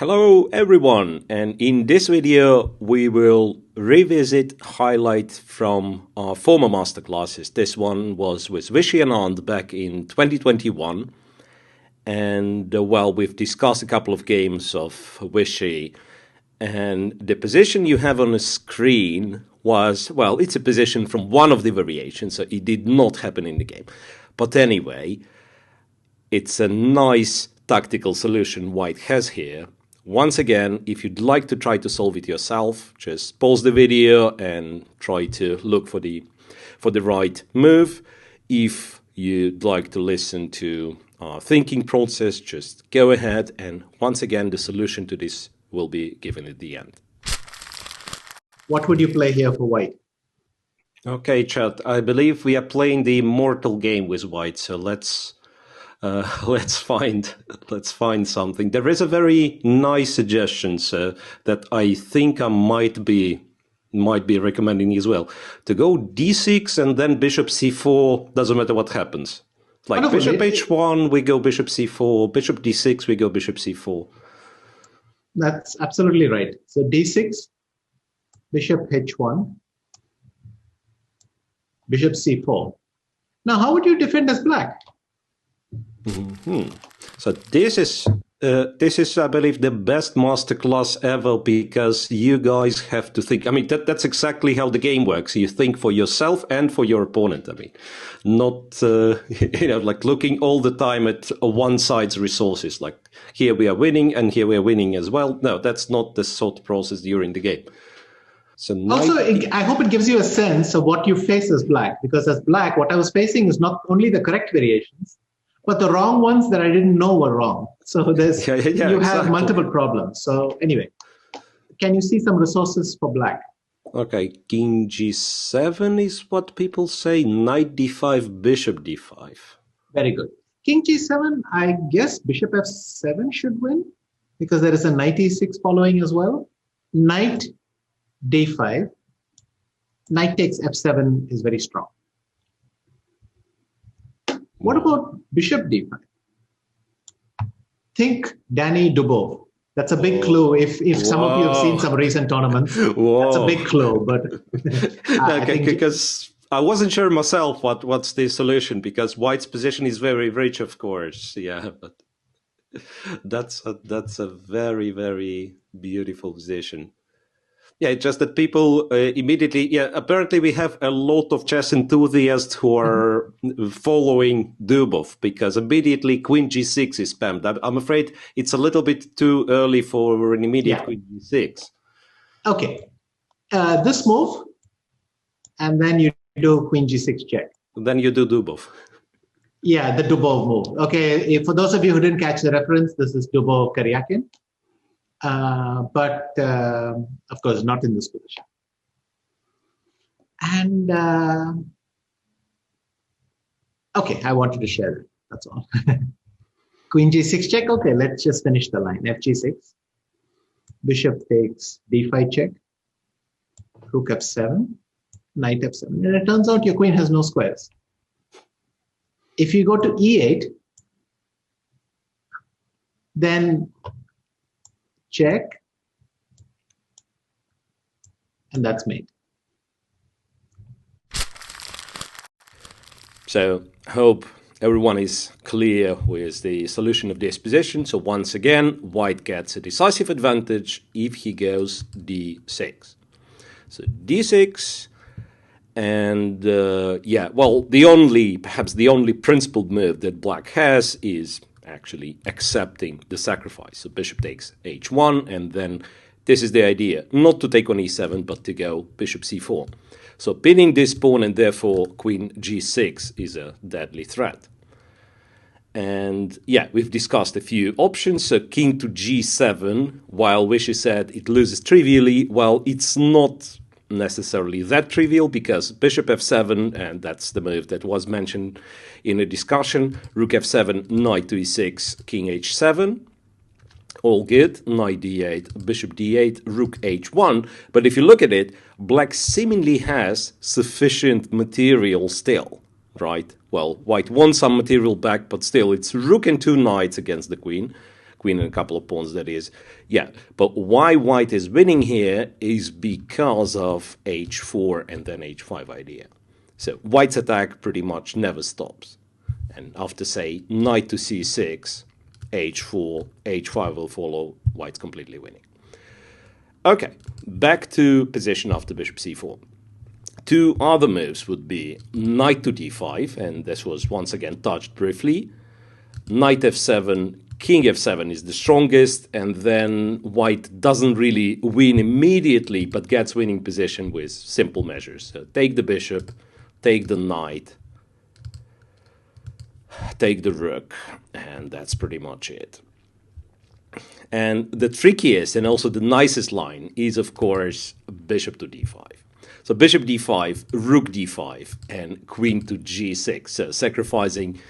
Hello everyone, and in this video we will revisit highlights from our former masterclasses. This one was with Vishy Anand back in 2021, and well, we've discussed a couple of games of Vishy, and the position you have on the screen was, well, it's a position from one of the variations, so it did not happen in the game. But anyway, it's a nice tactical solution White has here. Once again, if you'd like to try to solve it yourself, just pause the video and try to look for the right move. If you'd like to listen to our thinking process, just go ahead, and once again, the solution to this will be given at the end. What would you play here for White? Okay, chat, I believe we are playing the immortal game with White, so let's find something. There is a very nice suggestion, sir, that I think I might be recommending as well. To go d6 and then bishop c4, doesn't matter what happens. Like bishop h1, we go bishop c4, bishop d6, we go bishop c4. That's absolutely right. So d6, bishop h1, bishop c4. Now, how would you defend as black? So this is, I believe, the best masterclass ever, because you guys have to think. I mean, that's exactly how the game works. You think for yourself and for your opponent. I mean, not like looking all the time at one side's resources. Like here we are winning and here we are winning as well. No, that's not the thought process during the game. So also, I hope it gives you a sense of what you face as black, because as black, what I was facing is not only the correct variations, but the wrong ones that I didn't know were wrong. So there's you have multiple problems. So anyway, can you see some resources for black? Okay, king g7 is what people say. Knight d5, bishop d5. Very good. King g7, I guess bishop f7 should win, because there is a knight e6 following as well. Knight d5. Knight takes f7 is very strong. What about bishop d5? Think Danny Dubov. That's a big clue. If some of you have seen some recent tournaments, that's a big clue. But because I wasn't sure myself what's the solution, because White's position is very rich, of course. Yeah, but that's a very, very beautiful position. Yeah, it's just that people immediately, apparently we have a lot of chess enthusiasts who are following Dubov, because immediately queen g6 is spammed. I'm afraid it's a little bit too early for an immediate queen g6. Okay, this move, and then you do queen g6 check. Then you do Dubov. Yeah, the Dubov move. Okay, for those of you who didn't catch the reference, this is Dubov Karyakin. But of course not in this position. And okay, I wanted to share it, that's all. Queen g6 check. Okay, let's just finish the line. Fg6, bishop takes d5 check, rook f7, knight f7, and it turns out your queen has no squares. If you go to e8, then check, and that's made. So hope everyone is clear with the solution of this position. So once again, White gets a decisive advantage if he goes d6. So d6, and well, perhaps the only principled move that Black has is actually accepting the sacrifice. So bishop takes h1, and then this is the idea, not to take on e7, but to go bishop c4. So pinning this pawn, and therefore queen g6 is a deadly threat. And yeah, we've discussed a few options. So king to g7, while Vishy said it loses trivially, well, it's not necessarily that trivial, because bishop f7, and that's the move that was mentioned in a discussion, rook f7, knight to e6, king h7, all good, knight d8, bishop d8, rook h1. But if you look at it, Black seemingly has sufficient material still, right? Well, White won some material back, but still it's rook and two knights against the queen. queen and a couple of pawns, that is. Yeah, but why white is winning here is because of h4 and then h5 idea. So white's attack pretty much never stops. And after, say, knight to c6, h4, h5 will follow, white's completely winning. Okay, back to position after bishop c4. Two other moves would be knight to d5, and this was once again touched briefly. Knight f7, king f7 is the strongest, and then white doesn't really win immediately, but gets winning position with simple measures. So take the bishop, take the knight, take the rook, and that's pretty much it. And the trickiest and also the nicest line is, of course, bishop to d5. So bishop d5, rook d5, and queen to g6, so sacrificing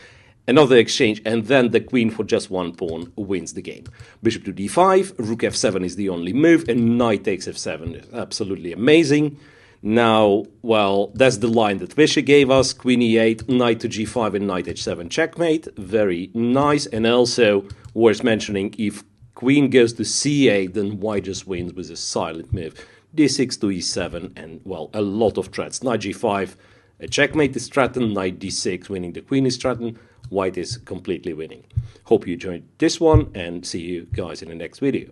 another exchange, and then the queen for just one pawn wins the game. Bishop to d5, rook f7 is the only move, and knight takes f7 is absolutely amazing. Now, well, that's the line that Vishy gave us, queen e8, knight to g5, and knight h7 checkmate. Very nice, and also worth mentioning, if queen goes to c8, then white just wins with a silent move. d6 to e7, and, well, a lot of threats. Knight g5, a checkmate is threatened. Knight d6, winning the queen is threatened. White is completely winning. Hope you enjoyed this one, and see you guys in the next video.